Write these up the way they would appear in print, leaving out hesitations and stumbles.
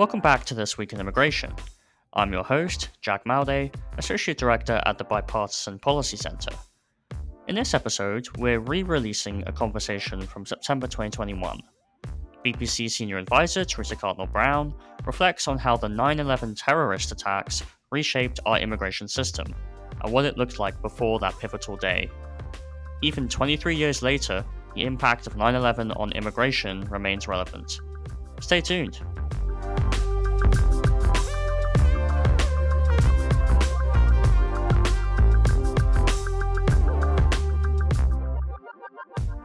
Welcome back to This Week in Immigration. I'm your host, Jack Malday, Associate Director at the Bipartisan Policy Center. In this episode, we're re-releasing a conversation from September 2021. BPC Senior Advisor Theresa Cardinal reflects on how the 9/11 terrorist attacks reshaped our immigration system, and what it looked like before that pivotal day. Even 23 years later, the impact of 9/11 on immigration remains relevant. Stay tuned.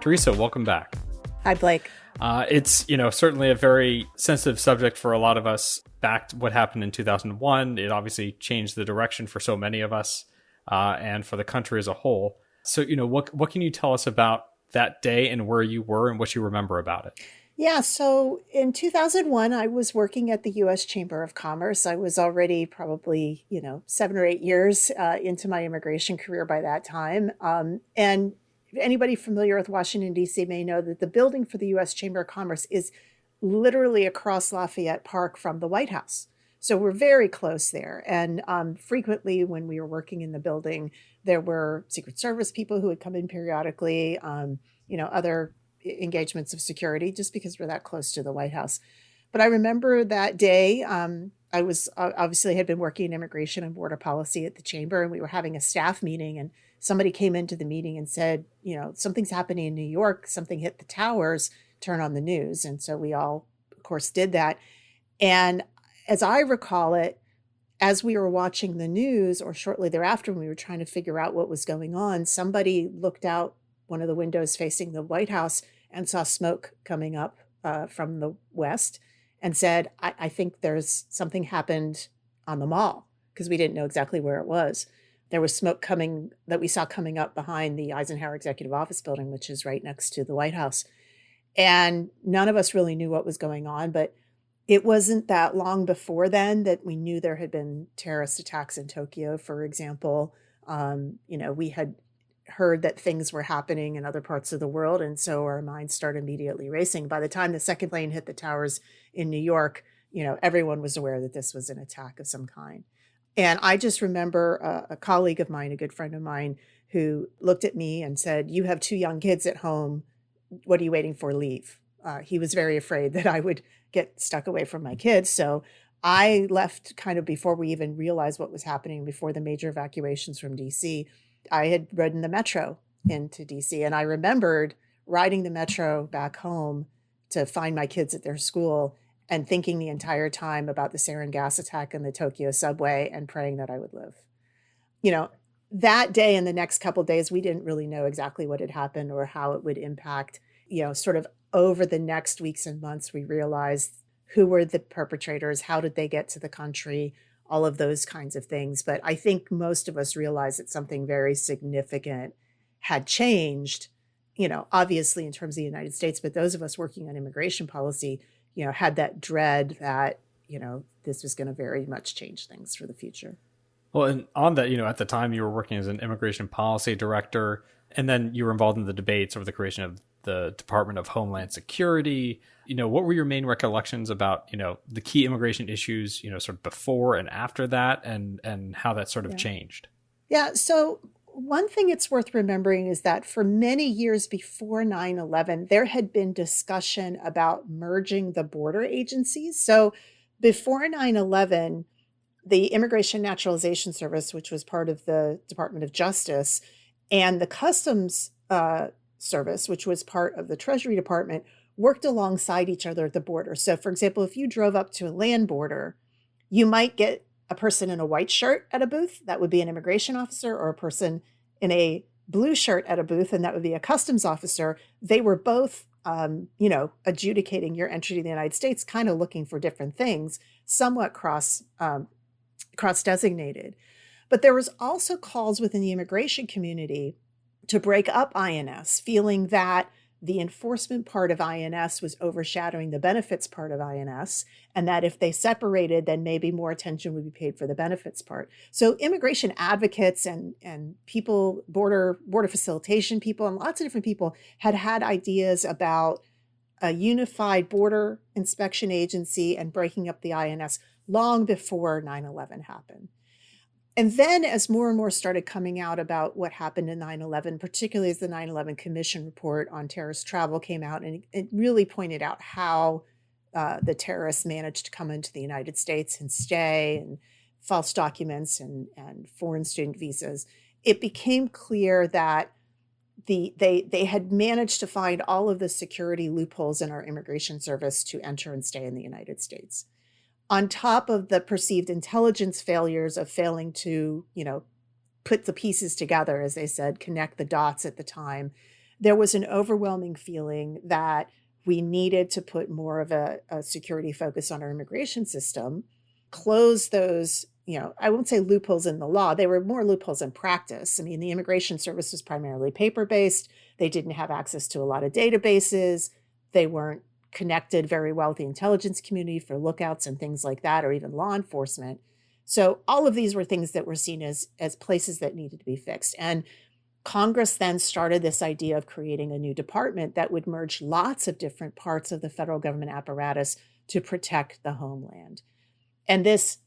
Theresa, welcome back. Hi, Blake. It's certainly a very sensitive subject for a lot of us. Back to what happened in 2001, it obviously changed the direction for so many of us and for the country as a whole. So, what can you tell us about that day and where you were and what you remember about it? Yeah, so in 2001, I was working at the U.S. Chamber of Commerce. I was already probably, 7 or 8 years into my immigration career by that time. And anybody familiar with Washington, D.C. may know that the building for the U.S. Chamber of Commerce is literally across Lafayette Park from the White House. So we're very close there. And frequently when we were working in the building, there were Secret Service people who would come in periodically, other engagements of security, just because we're that close to the White House. But I remember that day, I was obviously had been working in immigration and border policy at the Chamber, and we were having a staff meeting, and somebody came into the meeting and said, something's happening in New York, something hit the towers, turn on the news. And so we all, of course, did that. And as I recall it, as we were watching the news, or shortly thereafter, when we were trying to figure out what was going on, somebody looked out one of the windows facing the White House and saw smoke coming up from the west and said, I think there's something happened on the mall, because we didn't know exactly where it was. There was smoke coming that we saw coming up behind the Eisenhower Executive Office building, which is right next to the White House. And none of us really knew what was going on, but it wasn't that long before then that we knew there had been terrorist attacks in Tokyo, for example. We had heard that things were happening in other parts of the world, and so our minds started immediately racing. By the time the second plane hit the towers in New York, everyone was aware that this was an attack of some kind. And I just remember a colleague of mine, a good friend of mine, who looked at me and said, "You have 2 young kids at home. What are you waiting for? Leave." He was very afraid that I would get stuck away from my kids. So I left kind of before we even realized what was happening, before the major evacuations from DC. I had ridden the metro into DC, and I remembered riding the metro back home to find my kids at their school and thinking the entire time about the sarin gas attack in the Tokyo subway and praying that I would live. That day and the next couple of days, we didn't really know exactly what had happened or how it would impact. Sort of over the next weeks and months, we realized who were the perpetrators, how did they get to the country, all of those kinds of things. But I think most of us realized that something very significant had changed, obviously in terms of the United States, but those of us working on immigration policy, had that dread that, this was going to very much change things for the future. Well, and on that, at the time you were working as an immigration policy director, and then you were involved in the debates over the creation of the Department of Homeland Security. What were your main recollections about, the key immigration issues, sort of before and after that, and how that sort of changed? Yeah. So one thing it's worth remembering is that for many years before 9/11, there had been discussion about merging the border agencies. So before 9/11, the Immigration Naturalization Service, which was part of the Department of Justice, and the Customs Service, which was part of the Treasury Department, worked alongside each other at the border. So, for example, if you drove up to a land border, you might get a person in a white shirt at a booth. That would be an immigration officer, or a person in a blue shirt at a booth, and that would be a customs officer. They were both, adjudicating your entry to the United States, kind of looking for different things, somewhat cross-designated. But there was also calls within the immigration community to break up INS, feeling that the enforcement part of INS was overshadowing the benefits part of INS, and that if they separated, then maybe more attention would be paid for the benefits part. So immigration advocates and people, border facilitation people, and lots of different people had ideas about a unified border inspection agency and breaking up the INS long before 9/11 happened. And then as more and more started coming out about what happened in 9/11, particularly as the 9/11 Commission report on terrorist travel came out, and it really pointed out how the terrorists managed to come into the United States and stay, and false documents and foreign student visas, it became clear that they had managed to find all of the security loopholes in our immigration service to enter and stay in the United States. On top of the perceived intelligence failures of failing to, put the pieces together, as they said, connect the dots at the time, there was an overwhelming feeling that we needed to put more of a security focus on our immigration system, close those, I won't say loopholes in the law. They were more loopholes in practice. I mean, the immigration service was primarily paper-based. They didn't have access to a lot of databases. They weren't connected very well with the intelligence community for lookouts and things like that, or even law enforcement. So all of these were things that were seen as places that needed to be fixed. And Congress then started this idea of creating a new department that would merge lots of different parts of the federal government apparatus to protect the homeland. And this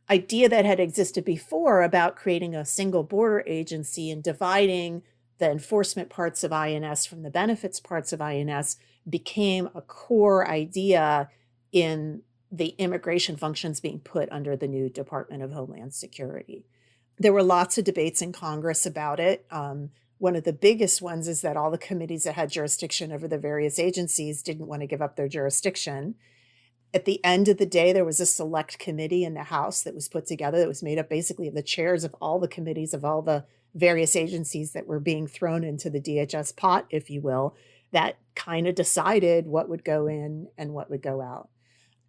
idea that had existed before about creating a single border agency and dividing the enforcement parts of INS from the benefits parts of INS became a core idea in the immigration functions being put under the new Department of Homeland Security. There were lots of debates in Congress about it. One of the biggest ones is that all the committees that had jurisdiction over the various agencies didn't want to give up their jurisdiction. At the end of the day, there was a select committee in the House that was put together that was made up basically of the chairs of all the committees of all the various agencies that were being thrown into the DHS pot, if you will, that kind of decided what would go in and what would go out.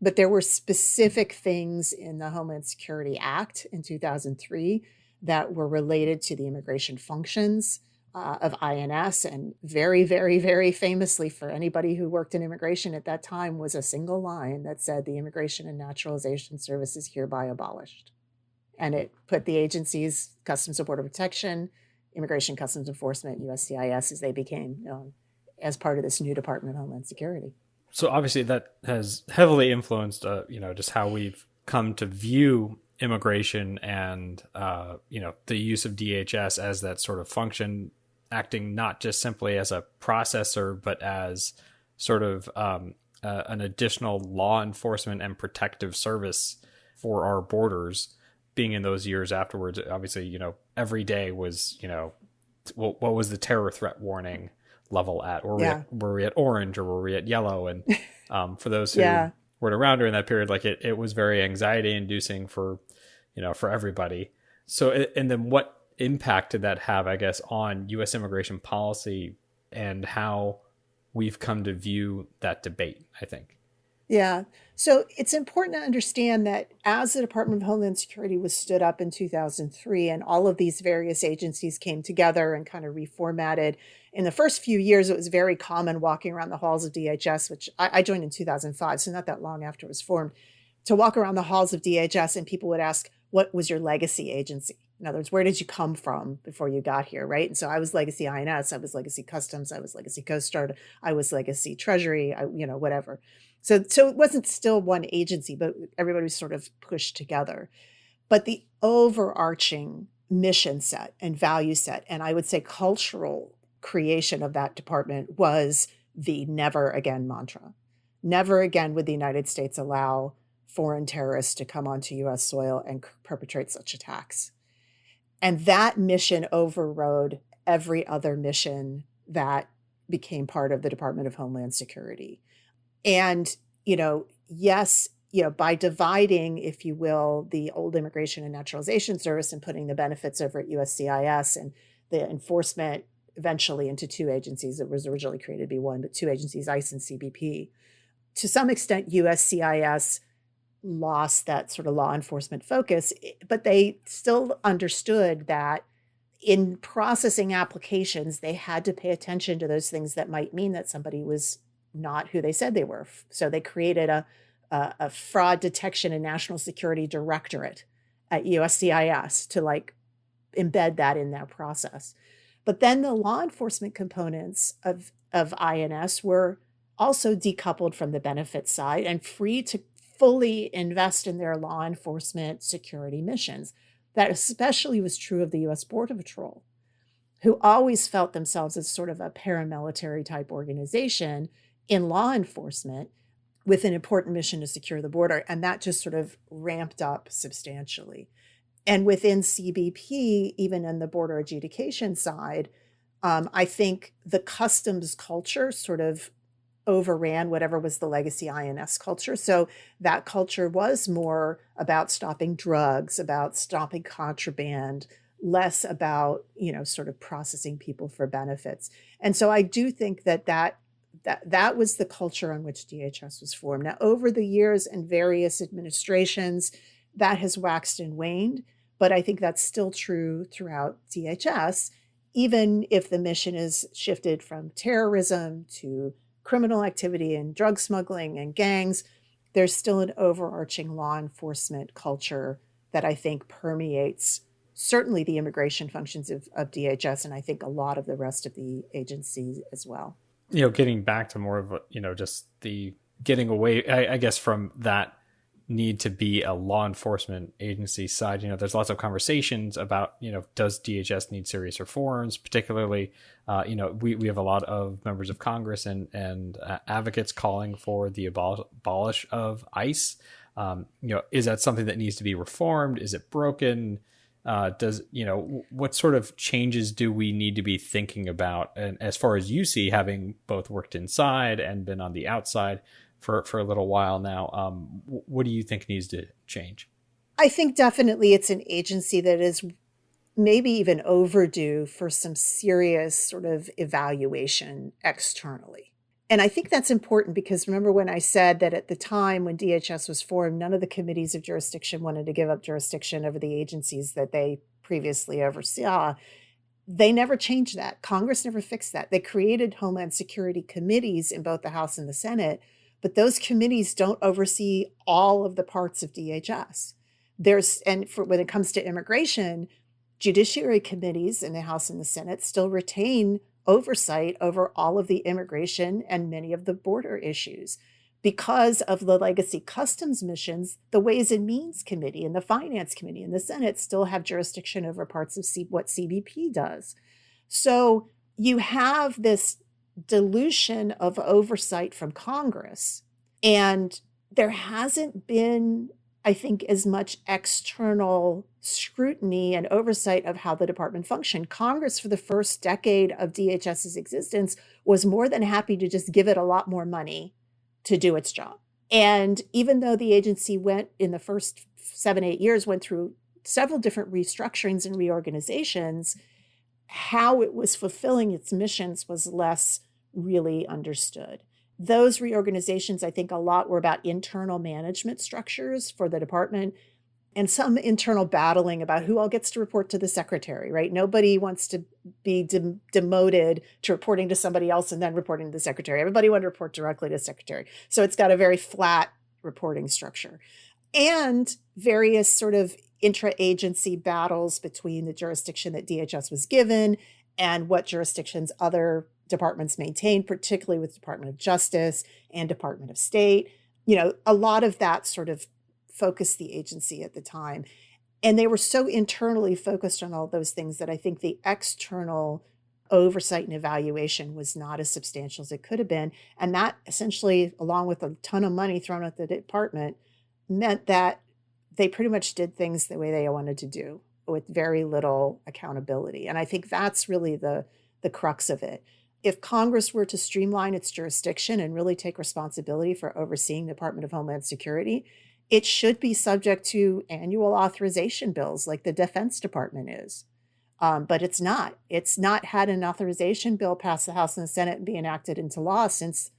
But there were specific things in the Homeland Security Act in 2003 that were related to the immigration functions of INS. And very, very, very famously for anybody who worked in immigration at that time was a single line that said the Immigration and Naturalization Service is hereby abolished. And it put the agencies, Customs and Border Protection, Immigration Customs Enforcement, USCIS, as they became known, as part of this new Department of Homeland Security. So obviously that has heavily influenced, just how we've come to view immigration and, the use of DHS as that sort of function, acting not just simply as a processor, but as sort of an additional law enforcement and protective service for our borders. Being in those years afterwards, obviously, every day was, what was the terror threat warning level at? Were we at orange, or were we at yellow? And for those who weren't around during that period, like it was very anxiety inducing for everybody. So, and then what impact did that have, I guess, on U.S. immigration policy and how we've come to view that debate, I think? Yeah. So it's important to understand that as the Department of Homeland Security was stood up in 2003 and all of these various agencies came together and kind of reformatted, in the first few years, it was very common walking around the halls of DHS, which I joined in 2005, so not that long after it was formed, to walk around the halls of DHS and people would ask, what was your legacy agency? In other words, where did you come from before you got here, right? And so I was legacy INS, I was legacy Customs, I was legacy Coast Guard, I was legacy Treasury, whatever. So it wasn't still one agency, but everybody was sort of pushed together. But the overarching mission set and value set, and I would say cultural creation of that department, was the never again mantra. Never again would the United States allow foreign terrorists to come onto U.S. soil and perpetrate such attacks. And that mission overrode every other mission that became part of the Department of Homeland Security. And, yes, by dividing, if you will, the old Immigration and Naturalization Service and putting the benefits over at USCIS and the enforcement eventually into two agencies. It was originally created to be one, but two agencies, ICE and CBP. To some extent, USCIS lost that sort of law enforcement focus, but they still understood that in processing applications, they had to pay attention to those things that might mean that somebody was not who they said they were. So they created a fraud detection and national security directorate at USCIS to embed that in their process. But then the law enforcement components of INS were also decoupled from the benefit side and free to fully invest in their law enforcement security missions. That especially was true of the US Border Patrol, who always felt themselves as sort of a paramilitary type organization in law enforcement with an important mission to secure the border. And that just sort of ramped up substantially. And within CBP, even in the border adjudication side, I think the customs culture sort of overran whatever was the legacy INS culture. So that culture was more about stopping drugs, about stopping contraband, less about, sort of processing people for benefits. And so I do think that was the culture on which DHS was formed. Now, over the years and various administrations, that has waxed and waned, but I think that's still true throughout DHS, even if the mission is shifted from terrorism to criminal activity and drug smuggling and gangs. There's still an overarching law enforcement culture that I think permeates certainly the immigration functions of DHS, and I think a lot of the rest of the agency as well. Getting back to more of, just the getting away, I guess, from that need to be a law enforcement agency side. There's lots of conversations about, does DHS need serious reforms? Particularly, we have a lot of members of Congress and advocates calling for the abolish of ICE. Is that something that needs to be reformed? Is it broken? What sort of changes do we need to be thinking about? And as far as you see, having both worked inside and been on the outside for a little while now, what do you think needs to change? I think definitely it's an agency that is maybe even overdue for some serious sort of evaluation externally. And I think that's important because remember when I said that at the time when DHS was formed, none of the committees of jurisdiction wanted to give up jurisdiction over the agencies that they previously oversaw. They never changed that. Congress never fixed that. They created Homeland Security committees in both the House and the Senate, but those committees don't oversee all of the parts of DHS. When it comes to immigration, judiciary committees in the House and the Senate still retain oversight over all of the immigration and many of the border issues. Because of the legacy customs missions, the Ways and Means Committee and the Finance Committee and the Senate still have jurisdiction over parts of what CBP does. So you have this dilution of oversight from Congress, and there hasn't been, I think, as much external scrutiny and oversight of how the department functioned. Congress, for the first decade of DHS's existence, was more than happy to just give it a lot more money to do its job. And even though the agency in the first 7-8 years, went through several different restructurings and reorganizations, how it was fulfilling its missions was less really understood. Those reorganizations, I think a lot were about internal management structures for the department and some internal battling about who all gets to report to the secretary, right? Nobody wants to be demoted to reporting to somebody else and then reporting to the secretary. Everybody wanted to report directly to the secretary. So it's got a very flat reporting structure. And various sort of intra-agency battles between the jurisdiction that DHS was given and what jurisdictions other departments maintained, particularly with Department of Justice and Department of State. A lot of that sort of focused the agency at the time. And they were so internally focused on all those things that I think the external oversight and evaluation was not as substantial as it could have been. And that essentially, along with a ton of money thrown at the department, meant that they pretty much did things the way they wanted to do with very little accountability. And I think that's really the crux of it. If Congress were to streamline its jurisdiction and really take responsibility for overseeing the Department of Homeland Security, it should be subject to annual authorization bills like the Defense Department is. But it's not. It's not had an authorization bill pass the House and the Senate and be enacted into law since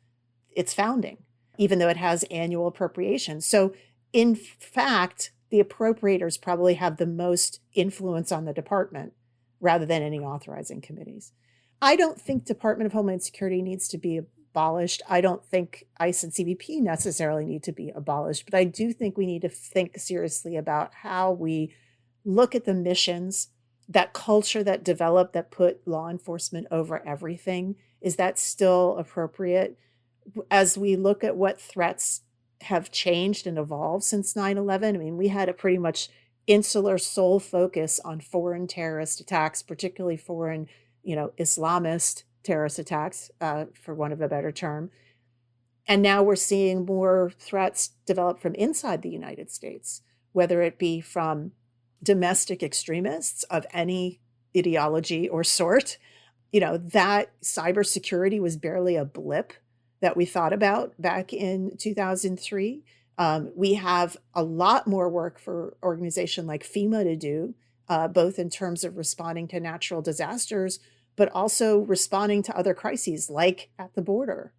its founding, even though it has annual appropriations. So in fact, the appropriators probably have the most influence on the department rather than any authorizing committees. I don't think Department of Homeland Security needs to be abolished. I don't think ICE and CBP necessarily need to be abolished, but I do think we need to think seriously about how we look at the missions, that culture that developed that put law enforcement over everything. Is that still appropriate? as we look at what threats have changed and evolved since 9/11, I mean, we had a pretty much insular sole focus on foreign terrorist attacks, particularly foreign, Islamist terrorist attacks, for want of a better term. And now we're seeing more threats develop from inside the United States, whether it be from domestic extremists of any ideology or sort. That cybersecurity was barely a blip that we thought about back in 2003. We have a lot more work for an organization like FEMA to do, both in terms of responding to natural disasters, but also responding to other crises like at the border.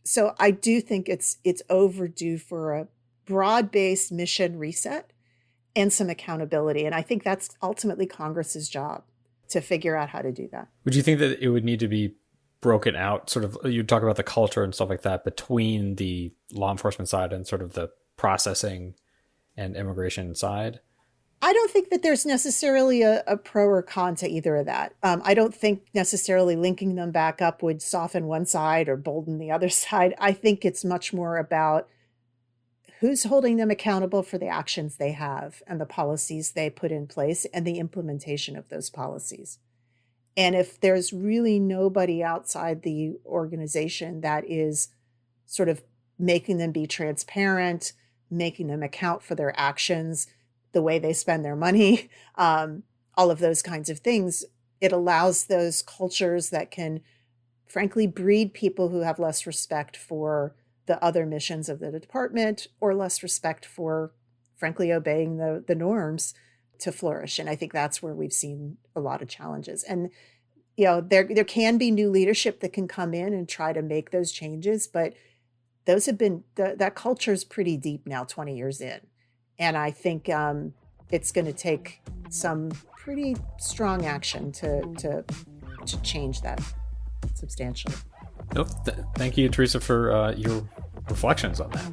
So I do think it's overdue for a broad-based mission reset and some accountability. And I think that's ultimately Congress's job to figure out how to do that. Would you think that it would need to be broken out, sort of, you talk about the culture and stuff like that, between the law enforcement side and sort of the processing and immigration side? I don't think that there's necessarily a pro or con to either of that. I don't think necessarily linking them back up would soften one side or bolden the other side. I think it's much more about who's holding them accountable for the actions they have and the policies they put in place and the implementation of those policies. And if there's really nobody outside the organization that is sort of making them be transparent, making them account for their actions, the way they spend their money, all of those kinds of things, it allows those cultures that can, frankly, breed people who have less respect for the other missions of the department or less respect for, frankly, obeying the norms to flourish. And I think that's where we've seen a lot of challenges. And there can be new leadership that can come in and try to make those changes, but those have been that culture is pretty deep now, 20 years in. And I think it's going to take some pretty strong action to change that substantially. Nope. Thank you, Theresa, for your reflections on that.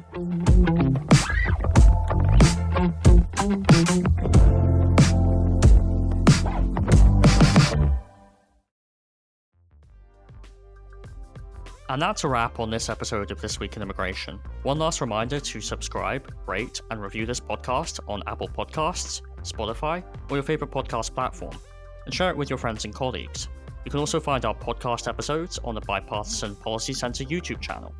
And that's a wrap on this episode of This Week in Immigration. One last reminder to subscribe, rate, and review this podcast on Apple Podcasts, Spotify, or your favorite podcast platform, and share it with your friends and colleagues. You can also find our podcast episodes on the Bipartisan Policy Center YouTube channel.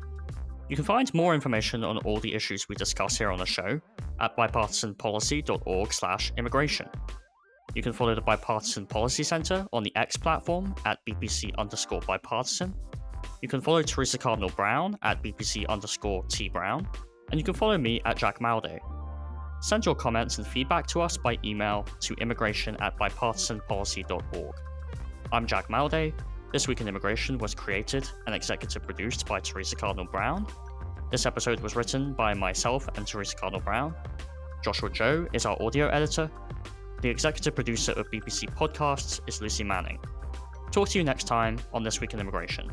You can find more information on all the issues we discuss here on the show at bipartisanpolicy.org/immigration. You can follow the Bipartisan Policy Center on the X platform at BPC_bipartisan. You can follow Theresa Cardinal Brown at BPC_T Brown, and you can follow me at Jack Malday. Send your comments and feedback to us by email to immigration@bipartisanpolicy.org. I'm Jack Malday. This Week in Immigration was created and executive produced by Theresa Cardinal Brown. This episode was written by myself and Theresa Cardinal Brown. Joshua Joe is our audio editor. The executive producer of BBC Podcasts is Lucy Manning. Talk to you next time on This Week in Immigration.